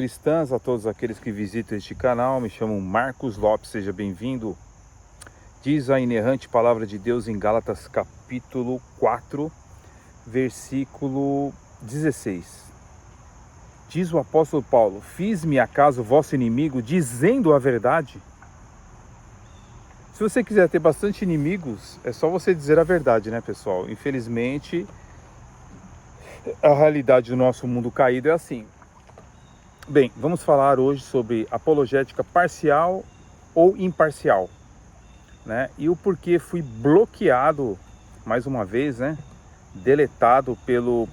Cristãs, a todos aqueles que visitam este canal, me chamo Marcos Lopes, seja bem-vindo. Diz a inerrante palavra de Deus em Gálatas capítulo 4, versículo 16. Diz o apóstolo Paulo: fiz-me acaso vosso inimigo dizendo a verdade? Se você quiser ter bastante inimigos, é só você dizer a verdade, né, pessoal? Infelizmente, a realidade do nosso mundo caído é assim. Bem, vamos falar hoje sobre apologética parcial ou imparcial, né? E o porquê fui bloqueado, mais uma vez, né? Deletado pelo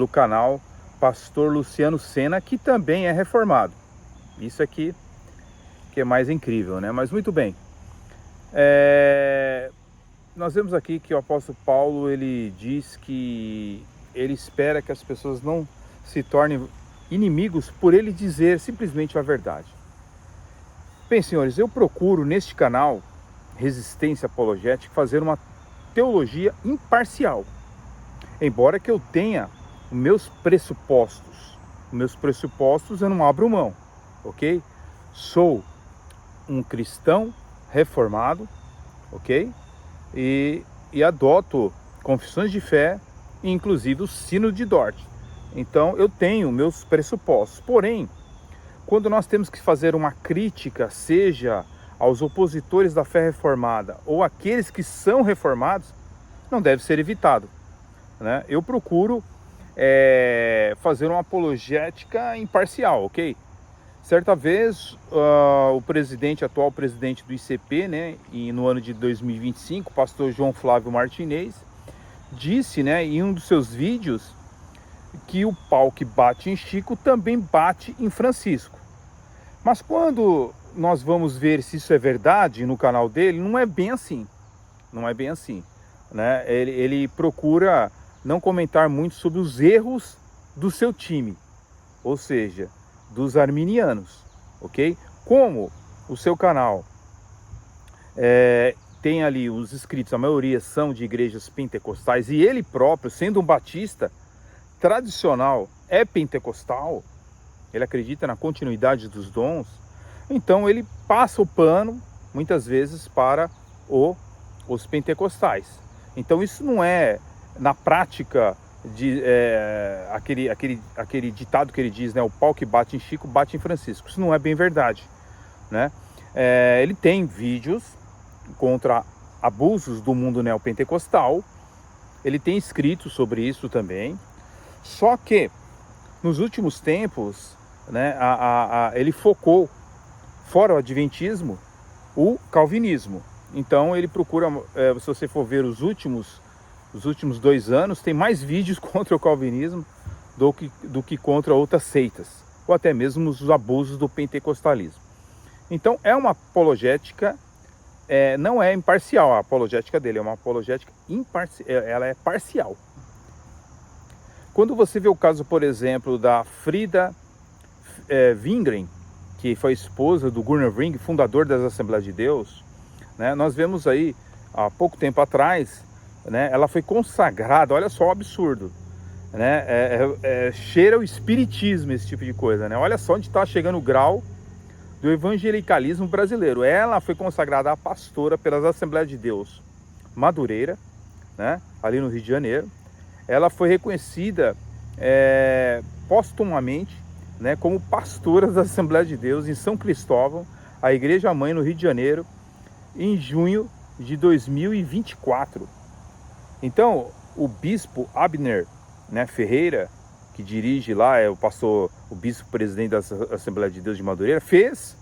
canal Pastor Luciano Sena, que também é reformado. Isso aqui que é mais incrível, né? Mas muito bem. Nós vemos aqui que o apóstolo Paulo, ele diz que ele espera que as pessoas não se tornem inimigos por ele dizer simplesmente a verdade. Bem, senhores, eu procuro neste canal Resistência Apologética fazer uma teologia imparcial, embora que eu tenha os meus pressupostos eu não abro mão, ok? Sou um cristão reformado, ok? E adoto confissões de fé, inclusive o sino de Dort. Então eu tenho meus pressupostos, porém, quando nós temos que fazer uma crítica, seja aos opositores da fé reformada ou aqueles que são reformados, não deve ser evitado, né? Eu procuro fazer uma apologética imparcial, ok? Certa vez, o atual presidente do ICP, né, no ano de 2025, pastor João Flávio Martinez, disse, né, em um dos seus vídeos, que o pau que bate em Chico também bate em Francisco. Mas quando nós vamos ver se isso é verdade no canal dele, não é bem assim. Não é bem assim, né? Ele procura não comentar muito sobre os erros do seu time, ou seja, dos arminianos, ok? Como o seu canal tem ali os inscritos, a maioria são de igrejas pentecostais, e ele próprio, sendo um batista tradicional, é pentecostal, ele acredita na continuidade dos dons, então ele passa o pano, muitas vezes, para os pentecostais. Então isso não é, na prática, aquele ditado que ele diz, né, o pau que bate em Chico, bate em Francisco. Isso não é bem verdade, né? Ele tem vídeos contra abusos do mundo neopentecostal, ele tem escrito sobre isso também. Só que, nos últimos tempos, né, ele focou, fora o adventismo, o calvinismo. Então ele procura, se você for ver os últimos 2 anos, tem mais vídeos contra o calvinismo do que contra outras seitas, ou até mesmo os abusos do pentecostalismo. Então é uma apologética, não é imparcial a apologética dele, é uma apologética ela é parcial. Quando você vê o caso, por exemplo, da Frida Wingren, que foi esposa do Gunnar Wing, fundador das Assembleias de Deus, né, nós vemos aí, há pouco tempo atrás, né, ela foi consagrada, olha só o absurdo, né, cheira o espiritismo esse tipo de coisa, né? Olha só onde está chegando o grau do evangelicalismo brasileiro. Ela foi consagrada a pastora pelas Assembleias de Deus Madureira, né, ali no Rio de Janeiro. Ela foi reconhecida póstumamente, né, como pastora das Assembleias de Deus em São Cristóvão, a Igreja Mãe no Rio de Janeiro, em junho de 2024. Então, o bispo Abner, né, Ferreira, que dirige lá, o bispo presidente da Assembleia de Deus de Madureira, fez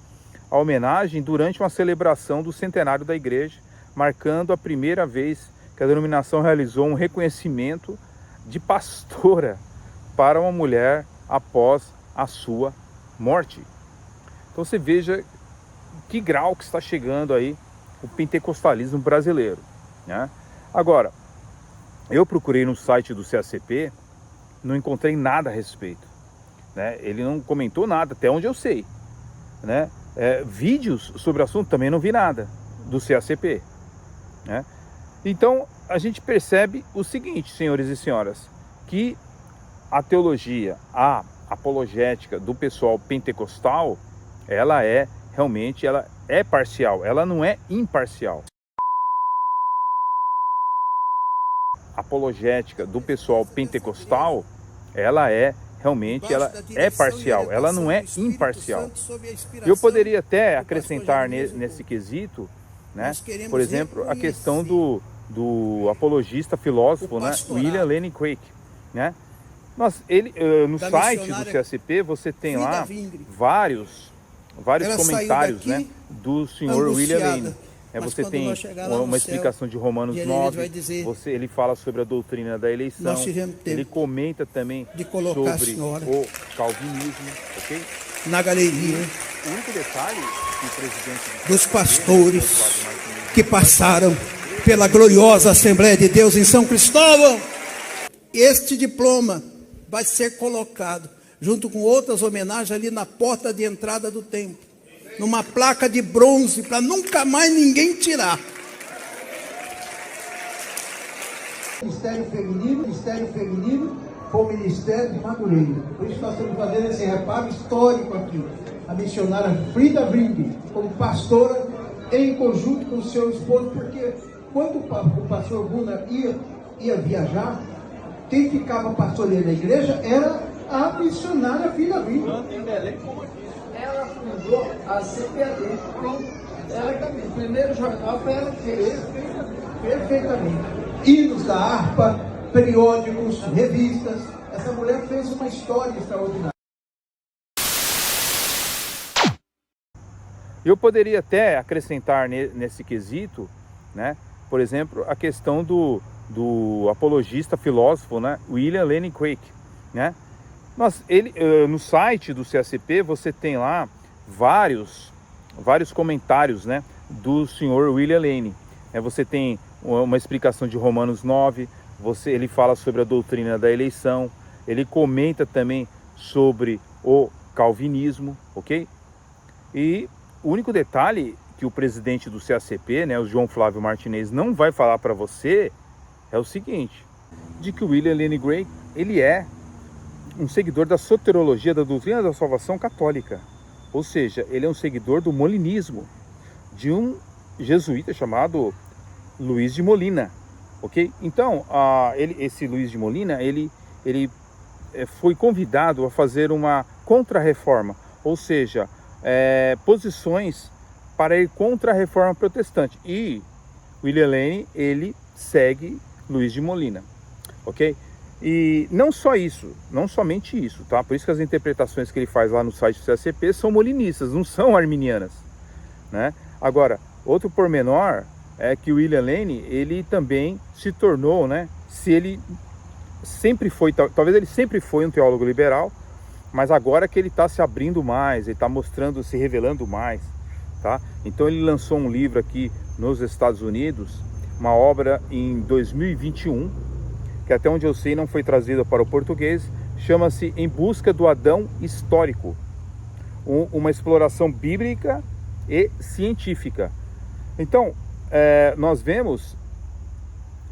a homenagem durante uma celebração do centenário da igreja, marcando a primeira vez que a denominação realizou um reconhecimento de pastora para uma mulher após a sua morte. Então você veja que grau que está chegando aí o pentecostalismo brasileiro, né? Agora, eu procurei no site do CACP, não encontrei nada a respeito, né? Ele não comentou nada, até onde eu sei, né? Vídeos sobre o assunto também não vi nada do CACP, né? Então a gente percebe o seguinte, senhores e senhoras, que a teologia, a apologética do pessoal pentecostal, ela é realmente, ela é parcial, ela não é imparcial. A apologética do pessoal pentecostal, ela é realmente, ela é parcial, ela não é imparcial. Eu poderia até acrescentar nesse quesito, né, por exemplo, a questão do apologista filósofo, né, William Lane Craig, né? No site do CSP você tem lá vários comentários, né, do senhor William Lane. Você tem uma explicação de Romanos 9, ele fala sobre a doutrina da eleição, ele comenta também sobre o calvinismo, ok? Na galeria O único detalhe que o presidente dos pastores que passaram pela gloriosa Assembleia de Deus em São Cristóvão, este diploma vai ser colocado junto com outras homenagens ali na porta de entrada do templo, numa placa de bronze, para nunca mais ninguém tirar. Ministério feminino foi o Ministério de Madureira. Por isso nós estamos fazendo esse reparo histórico aqui. A missionária Frida Bring, como pastora, em conjunto com o seu esposo, porque quando o pastor Gunnar ia viajar, quem ficava pastoreando a igreja era a missionária Frida Bring. Ela fundou a CPAD, ela também, o primeiro jornal para ela querer perfeitamente. Hinos da harpa, periódicos, revistas. Essa mulher fez uma história extraordinária. Eu poderia até acrescentar nesse quesito, né, por exemplo, a questão do apologista filósofo, né, William Lane Craig, né? No site do CSP você tem lá vários comentários, né, do senhor William Lane. Você tem uma explicação de Romanos 9, ele fala sobre a doutrina da eleição, ele comenta também sobre o calvinismo, ok? E o único detalhe que o presidente do CACP, né, o João Flávio Martinez, não vai falar para você é o seguinte, de que o William Lane Craig, ele é um seguidor da soterologia, da doutrina da salvação católica. Ou seja, ele é um seguidor do molinismo, de um jesuíta chamado Luiz de Molina, ok? Então, esse Luiz de Molina, ele foi convidado a fazer uma contra-reforma, ou seja, posições para ir contra a reforma protestante. E William Lane, ele segue Luiz de Molina, ok? E não só isso, não somente isso, tá? Por isso que as interpretações que ele faz lá no site do CSP são molinistas, não são arminianas, né? Agora, outro pormenor é que o William Lane, ele também se tornou, né? Se ele sempre foi, talvez ele sempre foi um teólogo liberal, mas agora que ele está se abrindo mais, ele está mostrando, se revelando mais, tá? Então ele lançou um livro aqui nos Estados Unidos, uma obra em 2021, que até onde eu sei não foi trazida para o português, chama-se Em Busca do Adão Histórico, uma exploração bíblica e científica. Então, nós vemos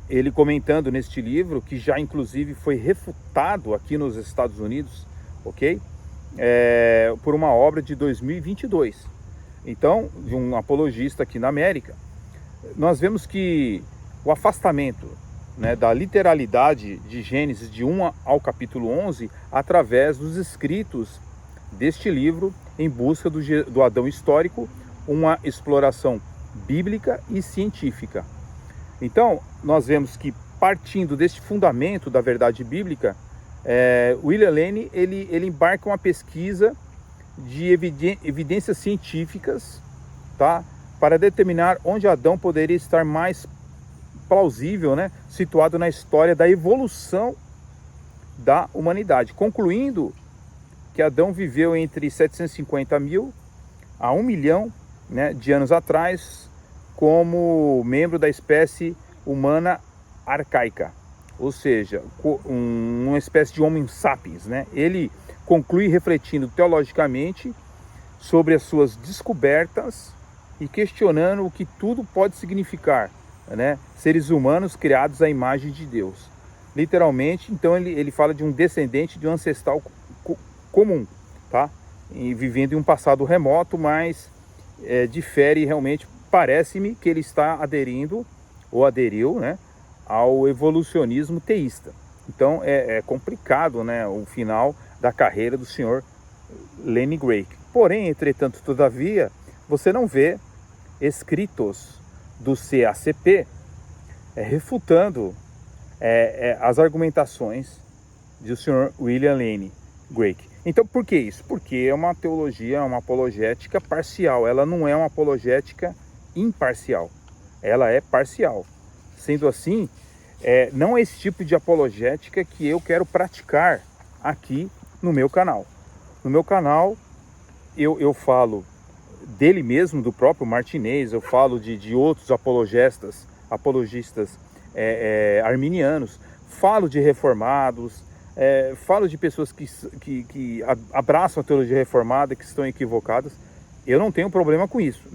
ele comentando neste livro, que já inclusive foi refutado aqui nos Estados Unidos, ok? Por uma obra de 2022. Então, de um apologista aqui na América, nós vemos que o afastamento, né, da literalidade de Gênesis de 1 ao capítulo 11, através dos escritos deste livro, Em Busca do Adão Histórico, uma exploração bíblica e científica. Então, nós vemos que, partindo deste fundamento da verdade bíblica, William Lane, ele embarca uma pesquisa de evidências científicas, tá, para determinar onde Adão poderia estar mais plausível, né, situado na história da evolução da humanidade, concluindo que Adão viveu entre 750 mil a 1 milhão, né, de anos atrás, como membro da espécie humana arcaica, ou seja, uma espécie de Homo sapiens, né? Ele conclui refletindo teologicamente sobre as suas descobertas e questionando o que tudo pode significar, né? Seres humanos criados à imagem de Deus. Literalmente, então ele fala de um descendente, de um ancestral comum, tá? E vivendo em um passado remoto, mas difere realmente, parece-me que ele está aderindo, ou aderiu, né, ao evolucionismo teísta. Então é complicado, né, o final da carreira do senhor Lenny Gray. Porém, entretanto, todavia, você não vê escritos do CACP refutando as argumentações do senhor William Lane Craig. Então, por que isso? Porque é uma teologia, uma apologética parcial. Ela não é uma apologética imparcial. Ela é parcial. Sendo assim, não é esse tipo de apologética que eu quero praticar aqui no meu canal. No meu canal, eu falo dele mesmo, do próprio Martinez, eu falo de outros apologistas arminianos, falo de reformados, falo de pessoas que abraçam a teologia reformada, que estão equivocadas. Eu não tenho problema com isso,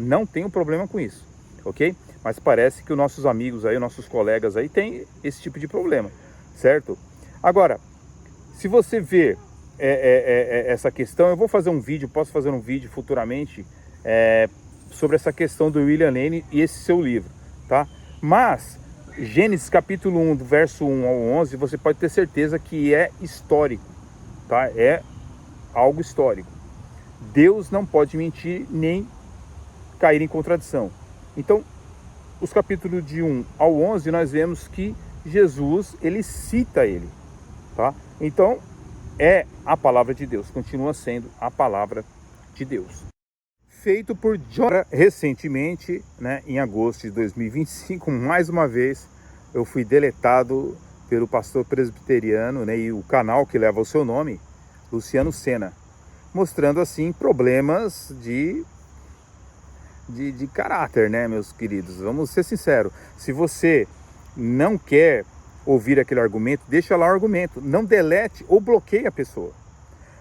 ok? Mas parece que os nossos amigos aí, os nossos colegas aí têm esse tipo de problema, certo? Agora, se você ver essa questão, eu vou fazer um vídeo, posso fazer um vídeo futuramente sobre essa questão do William Lane e esse seu livro, tá? Mas Gênesis capítulo 1, do verso 1 ao 11, você pode ter certeza que é histórico, tá? É algo histórico. Deus não pode mentir nem cair em contradição. Então, os capítulos de 1 ao 11, nós vemos que Jesus, ele cita ele, tá? Então, é a palavra de Deus, continua sendo a palavra de Deus. Feito por John recentemente, né, em agosto de 2025, mais uma vez, eu fui deletado pelo pastor presbiteriano, né, e o canal que leva o seu nome, Luciano Sena, mostrando assim problemas de caráter, né, meus queridos? Vamos ser sinceros, se você não quer ouvir aquele argumento, deixa lá o argumento, não delete ou bloqueie a pessoa.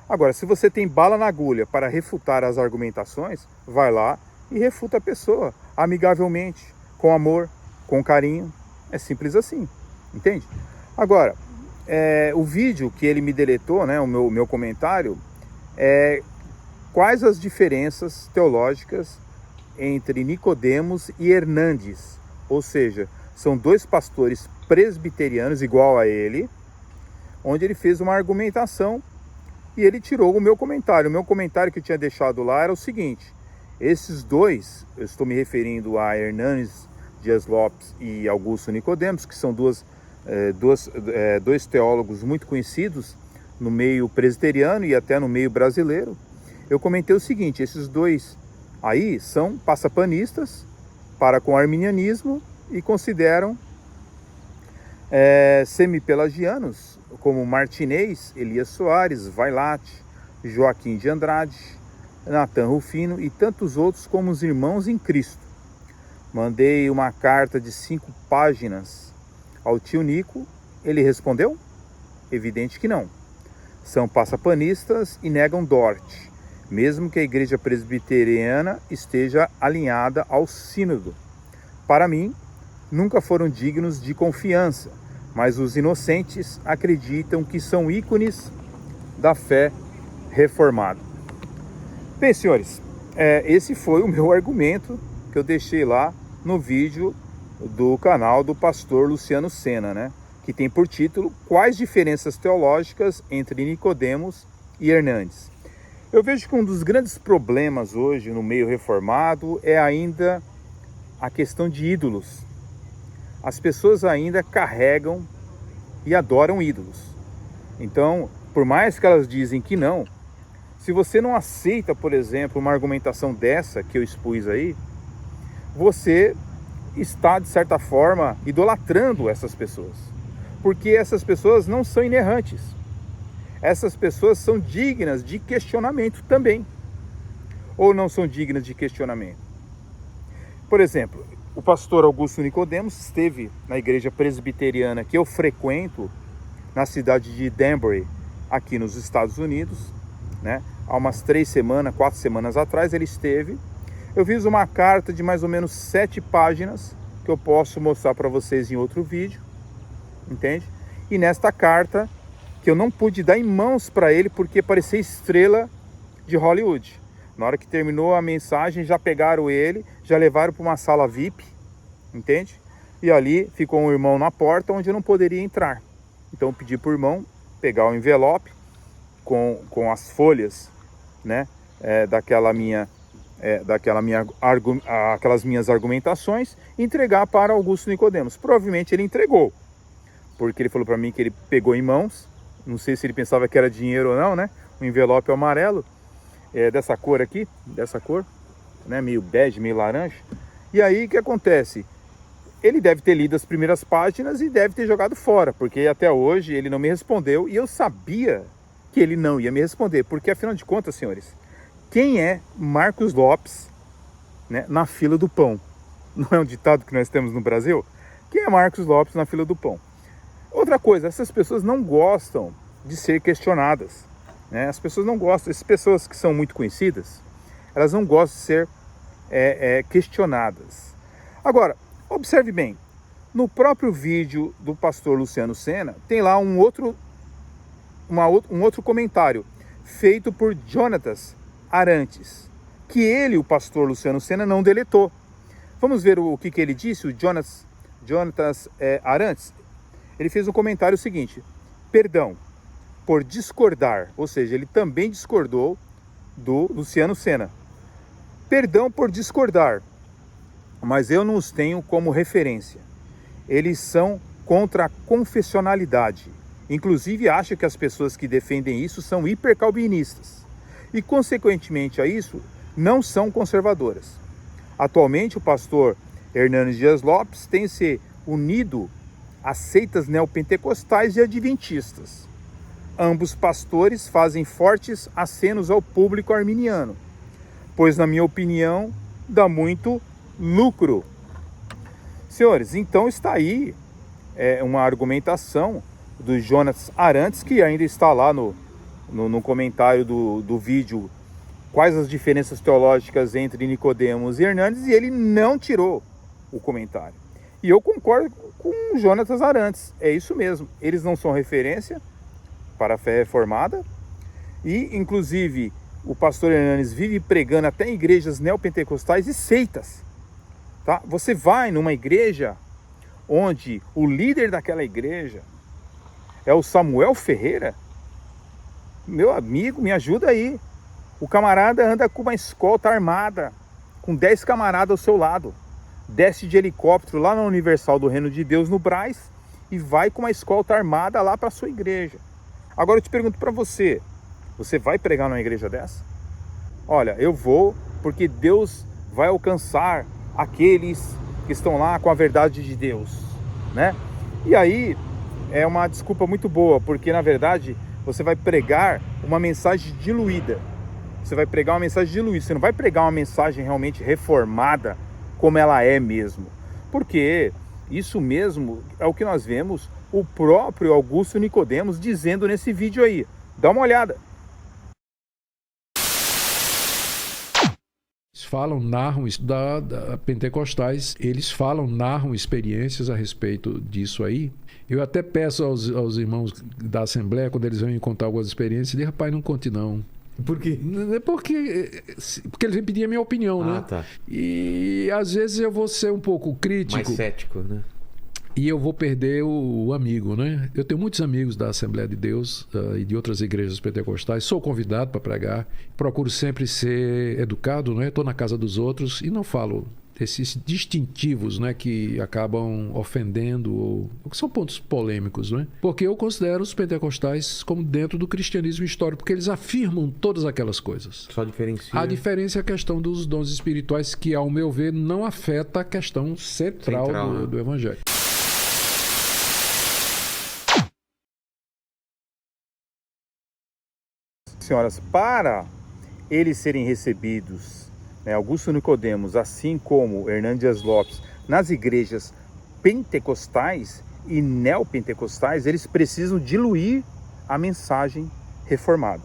Agora, se você tem bala na agulha para refutar as argumentações, vai lá e refuta a pessoa, amigavelmente, com amor, com carinho. É simples assim, entende? Agora, o vídeo que ele me deletou, né, o meu comentário, quais as diferenças teológicas entre Nicodemos e Hernandes? Ou seja, são dois pastores presbiterianos igual a ele, onde ele fez uma argumentação e ele tirou o meu comentário. O meu comentário que eu tinha deixado lá era o seguinte: esses dois, eu estou me referindo a Hernandes Dias Lopes e Augusto Nicodemos, que são dois teólogos muito conhecidos no meio presbiteriano e até no meio brasileiro. Eu comentei o seguinte: esses dois aí são passapanistas para com o arminianismo e consideram semipelagianos, como Martinez, Elias Soares, Vailate, Joaquim de Andrade, Natan Rufino e tantos outros como os irmãos em Cristo. Mandei uma carta de 5 páginas ao tio Nico, ele respondeu? Evidente que não. São passapanistas e negam Dort, mesmo que a igreja presbiteriana esteja alinhada ao sínodo. Para mim, nunca foram dignos de confiança, mas os inocentes acreditam que são ícones da fé reformada. Bem, senhores, esse foi o meu argumento que eu deixei lá no vídeo do canal do pastor Luciano Sena, né? Que tem por título Quais diferenças teológicas entre Nicodemos e Hernandes. Eu vejo que um dos grandes problemas hoje no meio reformado é ainda a questão de ídolos. As pessoas ainda carregam e adoram ídolos. Então, por mais que elas dizem que não, se você não aceita, por exemplo, uma argumentação dessa que eu expus aí, você está, de certa forma, idolatrando essas pessoas. Porque essas pessoas não são inerrantes. Essas pessoas são dignas de questionamento também. Ou não são dignas de questionamento? Por exemplo, o pastor Augusto Nicodemos esteve na igreja presbiteriana que eu frequento na cidade de Danbury, aqui nos Estados Unidos, né? Há umas 4 semanas atrás ele esteve. Eu fiz uma carta de mais ou menos 7 páginas, que eu posso mostrar para vocês em outro vídeo, entende? E nesta carta que que eu não pude dar em mãos para ele porque parecia estrela de Hollywood. Na hora que terminou a mensagem, já pegaram ele, já levaram para uma sala VIP, entende? E ali ficou um irmão na porta onde eu não poderia entrar. Então eu pedi para o irmão pegar o envelope com as folhas, né, aquelas minhas argumentações, e entregar para Augusto Nicodemos. Provavelmente ele entregou, porque ele falou para mim que ele pegou em mãos. Não sei se ele pensava que era dinheiro ou não, né? O envelope amarelo, dessa cor aqui, dessa cor, né? Meio bege, meio laranja. E aí o que acontece? Ele deve ter lido as primeiras páginas e deve ter jogado fora, porque até hoje ele não me respondeu e eu sabia que ele não ia me responder, porque afinal de contas, senhores, quem é Marcos Lopes, né, na fila do pão? Não é um ditado que nós temos no Brasil? Quem é Marcos Lopes na fila do pão? Outra coisa, essas pessoas não gostam de ser questionadas, né? As pessoas não gostam, essas pessoas que são muito conhecidas, elas não gostam de ser questionadas. Agora, observe bem, no próprio vídeo do pastor Luciano Sena, tem lá um outro comentário, feito por Jonatas Arantes, que ele, o pastor Luciano Sena, não deletou. Vamos ver o que ele disse, o Jonatas Arantes. Ele fez um comentário seguinte: perdão por discordar, ou seja, ele também discordou do Luciano Sena. Perdão por discordar, mas eu não os tenho como referência. Eles são contra a confessionalidade. Inclusive, acho que as pessoas que defendem isso são hipercalvinistas. E, consequentemente a isso, não são conservadoras. Atualmente, o pastor Hernandes Dias Lopes tem se unido às seitas neopentecostais e adventistas. Ambos pastores fazem fortes acenos ao público arminiano, pois, na minha opinião, dá muito lucro. Senhores, então está aí uma argumentação do Jonatas Arantes, que ainda está lá no comentário do vídeo, quais as diferenças teológicas entre Nicodemos e Hernandes, e ele não tirou o comentário. E eu concordo com o Jonatas Arantes, é isso mesmo, eles não são referência para a fé reformada, e inclusive o pastor Hernandes vive pregando até em igrejas neopentecostais e seitas. Tá? Você vai numa igreja onde o líder daquela igreja é o Samuel Ferreira, meu amigo, me ajuda aí. O camarada anda com uma escolta armada, com 10 camaradas ao seu lado, desce de helicóptero lá na Universal do Reino de Deus, no Brás, e vai com uma escolta armada lá para a sua igreja. Agora eu te pergunto para você, você vai pregar numa igreja dessa? Olha, eu vou, porque Deus vai alcançar aqueles que estão lá com a verdade de Deus, né? E aí é uma desculpa muito boa, porque na verdade você vai pregar uma mensagem diluída. Você vai pregar uma mensagem diluída, você não vai pregar uma mensagem realmente reformada como ela é mesmo. Porque isso mesmo é o que nós vemos o próprio Augusto Nicodemos dizendo nesse vídeo aí. Dá uma olhada. Falam, narram da pentecostais, eles falam, narram experiências a respeito disso aí. Eu até peço aos irmãos da Assembleia, quando eles vêm me contar algumas experiências, de rapaz, não conte não. Por quê? Porque eles vêm pedir a minha opinião, né? Tá. E às vezes eu vou ser um pouco crítico. Mais cético, né? E eu vou perder o amigo, né? Eu tenho muitos amigos da Assembleia de Deus e de outras igrejas pentecostais. Sou convidado para pregar. Procuro sempre ser educado, né? Estou na casa dos outros e não falo esses distintivos, né, que acabam ofendendo ou que são pontos polêmicos, né? Porque eu considero os pentecostais como dentro do cristianismo histórico, porque eles afirmam todas aquelas coisas. Só diferencia. A diferença é a questão dos dons espirituais, que, ao meu ver, não afeta a questão central do evangelho. Senhoras, para eles serem recebidos, né, Augusto Nicodemos, assim como Hernandes Dias Lopes, nas igrejas pentecostais e neopentecostais, eles precisam diluir a mensagem reformada.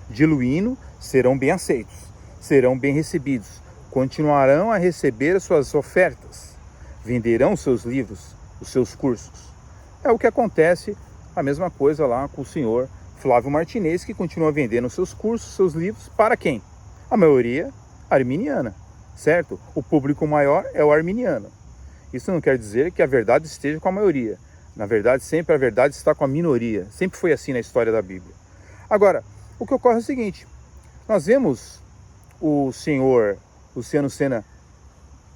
Diluindo, serão bem aceitos, serão bem recebidos, continuarão a receber as suas ofertas, venderão seus livros, os seus cursos. É o que acontece A mesma coisa lá com o senhor Flávio Martinez, que continua vendendo seus cursos, seus livros, para quem? A maioria arminiana, certo? O público maior é o arminiano. Isso não quer dizer que a verdade esteja com a maioria. Na verdade, sempre a verdade está com a minoria. Sempre foi assim na história da Bíblia. Agora, o que ocorre é o seguinte: nós vemos o senhor Luciano Sena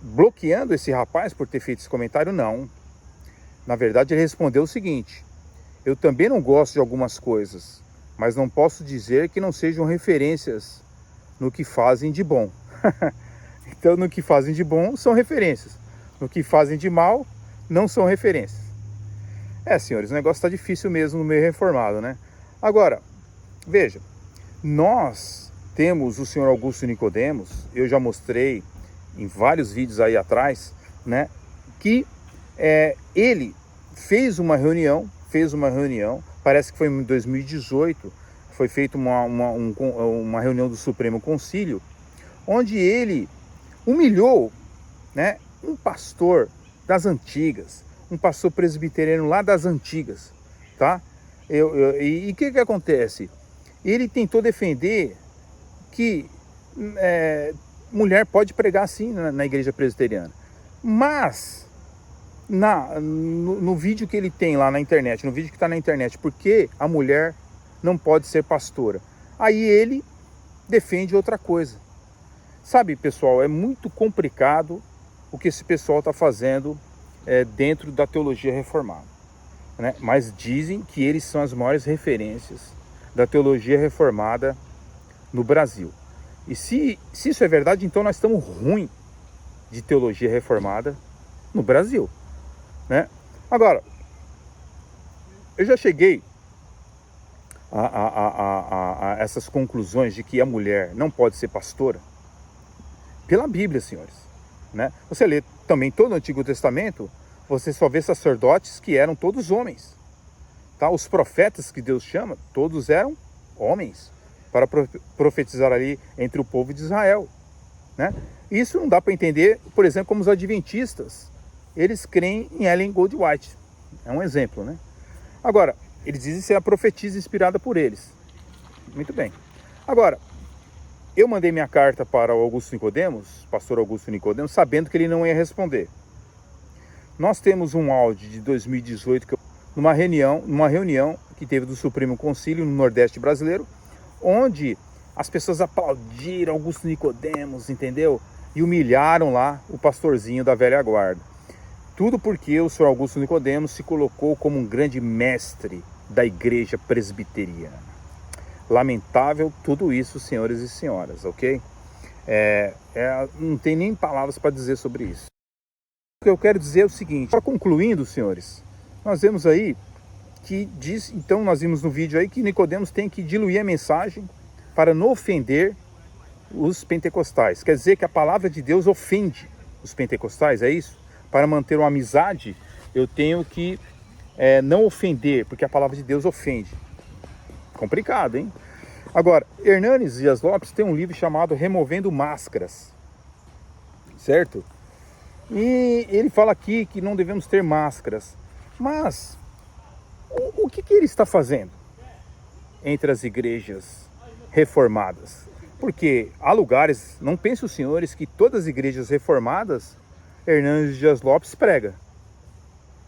bloqueando esse rapaz por ter feito esse comentário? Não. Na verdade, ele respondeu o seguinte: eu também não gosto de algumas coisas, mas não posso dizer que não sejam referências no que fazem de bom. Então, no que fazem de bom são referências. No que fazem de mal, não são referências. Senhores, o negócio está difícil mesmo no meio reformado, né? Agora, veja, nós temos o senhor Augusto Nicodemos, eu já mostrei em vários vídeos aí atrás, né, que ele fez uma reunião, parece que foi em 2018, foi feita uma reunião do Supremo Concílio, onde ele humilhou, né, um pastor das antigas, um pastor presbiteriano lá das antigas, tá? E o que acontece? Ele tentou defender que mulher pode pregar sim na igreja presbiteriana, mas no vídeo que ele tem lá na internet, no vídeo que está na internet, porque a mulher não pode ser pastora, aí ele defende outra coisa. Sabe, pessoal, é muito complicado o que esse pessoal está fazendo dentro da teologia reformada, né? Mas dizem que eles são as maiores referências da teologia reformada no Brasil. E se isso é verdade, então nós estamos ruim de teologia reformada no Brasil, né? Agora, eu já cheguei a essas conclusões de que a mulher não pode ser pastora pela Bíblia, senhores, né? Você lê também todo o Antigo Testamento, você só vê sacerdotes que eram todos homens, tá? Os profetas que Deus chama, todos eram homens, para profetizar ali entre o povo de Israel, né? Isso não dá para entender, por exemplo, como os adventistas, eles creem em Ellen Goldwhite, é um exemplo, né? Agora, eles dizem ser a profetisa inspirada por eles. Muito bem. Agora, eu mandei minha carta para o Augusto Nicodemos, pastor Augusto Nicodemos, sabendo que ele não ia responder. Nós temos um áudio de 2018, numa reunião que teve do Supremo Concílio no Nordeste brasileiro, onde as pessoas aplaudiram Augusto Nicodemos, entendeu? E humilharam lá o pastorzinho da velha guarda. Tudo porque o senhor Augusto Nicodemos se colocou como um grande mestre da igreja presbiteriana. Lamentável tudo isso, senhores e senhoras, ok? Não tem nem palavras para dizer sobre isso. O que eu quero dizer é o seguinte, para concluindo, senhores, nós vemos aí que diz, então nós vimos no vídeo aí que Nicodemos tem que diluir a mensagem para não ofender os pentecostais. Quer dizer que a palavra de Deus ofende os pentecostais, é isso? Para manter uma amizade, eu tenho que não ofender, porque a palavra de Deus ofende. Complicado, hein? Agora, Hernanes Dias Lopes tem um livro chamado Removendo Máscaras, certo? E ele fala aqui que não devemos ter máscaras. Mas o que ele está fazendo entre as igrejas reformadas? Porque há lugares, não pensem os senhores que todas as igrejas reformadas, Hernanes Dias Lopes prega.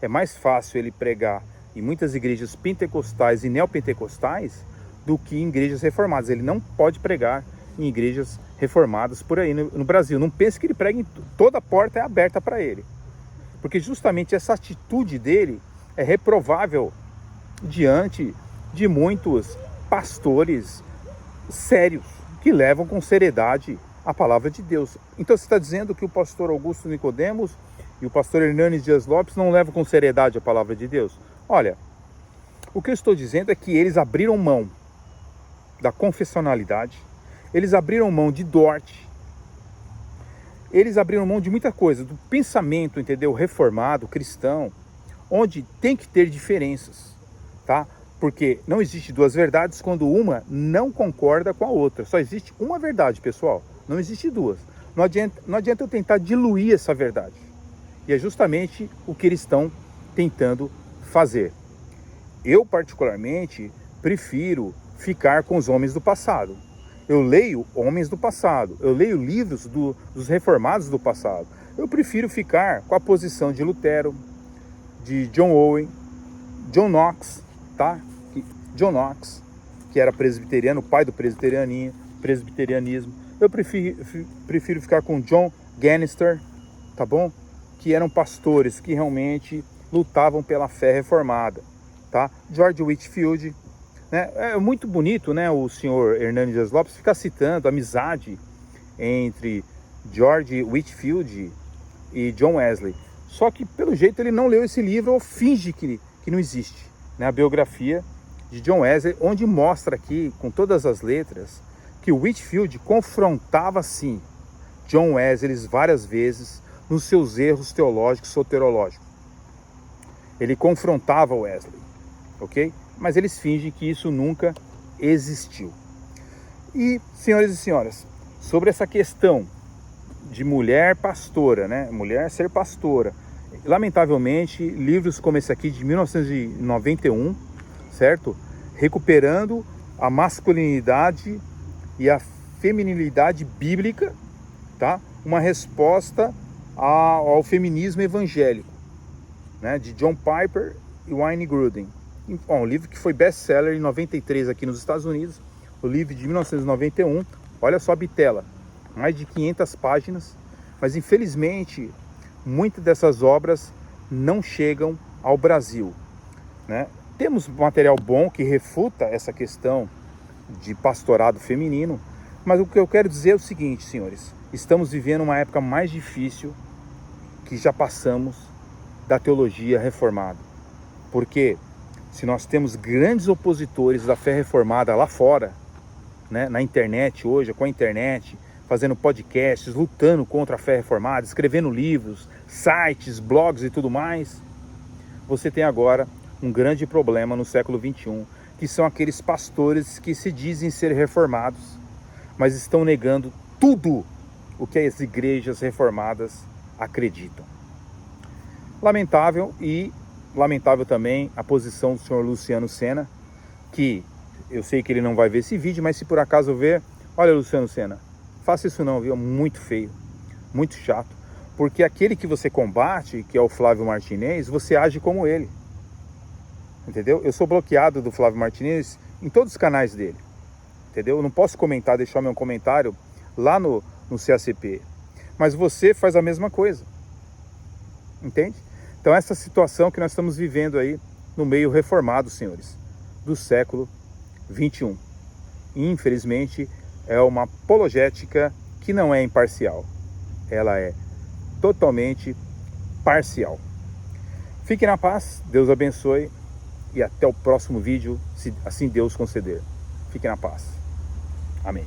É mais fácil ele pregar em muitas igrejas pentecostais e neopentecostais do que em igrejas reformadas. Ele não pode pregar em igrejas reformadas por aí no Brasil. Não pense que ele prega em toda a porta é aberta para ele. Porque justamente essa atitude dele é reprovável diante de muitos pastores sérios que levam com seriedade a palavra de Deus. Então você está dizendo que o pastor Augusto Nicodemos e o pastor Hernanes Dias Lopes não levam com seriedade a palavra de Deus? Olha, o que eu estou dizendo é que eles abriram mão da confessionalidade, eles abriram mão de Dort, eles abriram mão de muita coisa, do pensamento, entendeu? Reformado, cristão, onde tem que ter diferenças, tá? Porque não existe duas verdades quando uma não concorda com a outra. Só existe uma verdade, pessoal. Não existe duas. Não adianta eu tentar diluir essa verdade. E é justamente o que eles estão tentando fazer. Eu particularmente prefiro ficar com os homens do passado. Eu leio homens do passado, eu leio livros dos reformados do passado. Eu prefiro ficar com a posição de Lutero, de John Owen, John Knox, tá? John Knox, que era presbiteriano, pai do presbiterianismo. Eu prefiro ficar com John Gannister, tá bom? Que eram pastores que realmente lutavam pela fé reformada, tá? George Whitefield, né? É muito bonito, né, o senhor Hernani Dias Lopes ficar citando a amizade entre George Whitefield e John Wesley. Só que, pelo jeito, ele não leu esse livro ou finge que não existe, né? A biografia de John Wesley, onde mostra aqui, com todas as letras, que Whitefield confrontava, sim, John Wesley várias vezes nos seus erros teológicos, soterológicos. Ele confrontava Wesley, ok? Mas eles fingem que isso nunca existiu. E, senhores e senhoras, sobre essa questão de mulher pastora, né? Mulher ser pastora. Lamentavelmente, livros como esse aqui de 1991, certo? Recuperando a masculinidade e a feminilidade bíblica, tá? Uma resposta ao feminismo evangélico, né? De John Piper e Wayne Grudem. Um livro que foi best-seller em 93 aqui nos Estados Unidos, o livro de 1991, olha só a bitela, mais de 500 páginas, mas infelizmente muitas dessas obras não chegam ao Brasil, né? Temos material bom que refuta essa questão de pastorado feminino, mas o que eu quero dizer é o seguinte, senhores, estamos vivendo uma época mais difícil que já passamos da teologia reformada, porque se nós temos grandes opositores da fé reformada lá fora, né, na internet hoje, com a internet, fazendo podcasts, lutando contra a fé reformada, escrevendo livros, sites, blogs e tudo mais, você tem agora um grande problema no século XXI, que são aqueles pastores que se dizem ser reformados, mas estão negando tudo o que as igrejas reformadas acreditam. Lamentável também a posição do senhor Luciano Sena, que eu sei que ele não vai ver esse vídeo, mas se por acaso ver, olha, Luciano Sena, faça isso não, viu? Muito feio, muito chato, porque aquele que você combate, que é o Flávio Martinez, você age como ele, entendeu? Eu sou bloqueado do Flávio Martinez em todos os canais dele, entendeu? Eu não posso comentar, deixar meu comentário lá no CACP, mas você faz a mesma coisa, entende? Então essa situação que nós estamos vivendo aí no meio reformado, senhores, do século XXI. Infelizmente é uma apologética que não é imparcial. Ela é totalmente parcial. Fique na paz, Deus abençoe e até o próximo vídeo, se assim Deus conceder. Fique na paz. Amém.